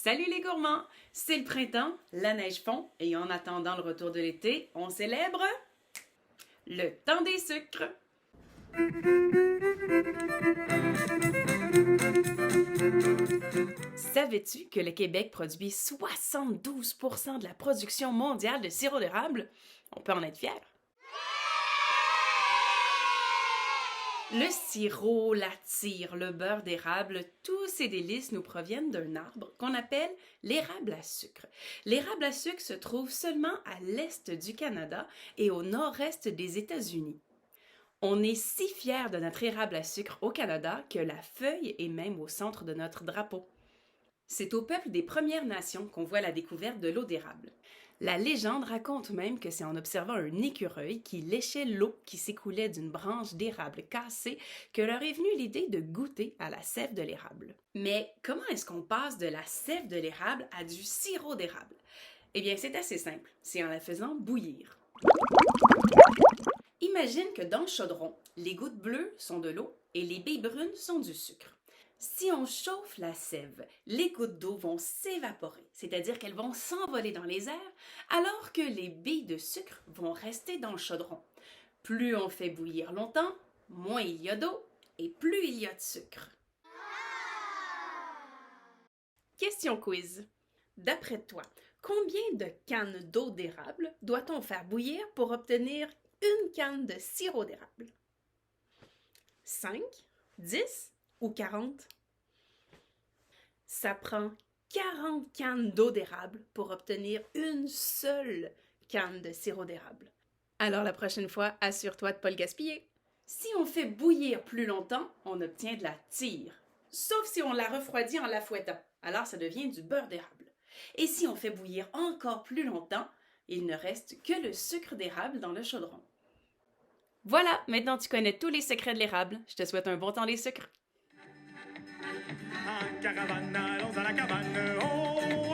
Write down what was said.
Salut les gourmands! C'est le printemps, la neige fond et en attendant le retour de l'été, on célèbre le temps des sucres. Savais-tu que le Québec produit 72% de la production mondiale de sirop d'érable? On peut en être fier. Le sirop, la tire, le beurre d'érable, tous ces délices nous proviennent d'un arbre qu'on appelle l'érable à sucre. L'érable à sucre se trouve seulement à l'est du Canada et au nord-est des États-Unis. On est si fiers de notre érable à sucre au Canada que la feuille est même au centre de notre drapeau. C'est au peuple des Premières Nations qu'on voit la découverte de l'eau d'érable. La légende raconte même que c'est en observant un écureuil qui léchait l'eau qui s'écoulait d'une branche d'érable cassée que leur est venue l'idée de goûter à la sève de l'érable. Mais comment est-ce qu'on passe de la sève de l'érable à du sirop d'érable? Eh bien, c'est assez simple, c'est en la faisant bouillir. Imagine que dans le chaudron, les gouttes bleues sont de l'eau et les billes brunes sont du sucre. Si on chauffe la sève, les gouttes d'eau vont s'évaporer, c'est-à-dire qu'elles vont s'envoler dans les airs, alors que les billes de sucre vont rester dans le chaudron. Plus on fait bouillir longtemps, moins il y a d'eau et plus il y a de sucre. Question quiz. D'après toi, combien de cannes d'eau d'érable doit-on faire bouillir pour obtenir une canne de sirop d'érable? 5, 10 ou 40? Ça prend 40 cannes d'eau d'érable pour obtenir une seule canne de sirop d'érable. Alors la prochaine fois, assure-toi de ne pas le gaspiller. Si on fait bouillir plus longtemps, on obtient de la tire. Sauf si on la refroidit en la fouettant. Alors ça devient du beurre d'érable. Et si on fait bouillir encore plus longtemps, il ne reste que le sucre d'érable dans le chaudron. Voilà, maintenant tu connais tous les secrets de l'érable. Je te souhaite un bon temps des sucres. En caravane, allons à la cabane, oh,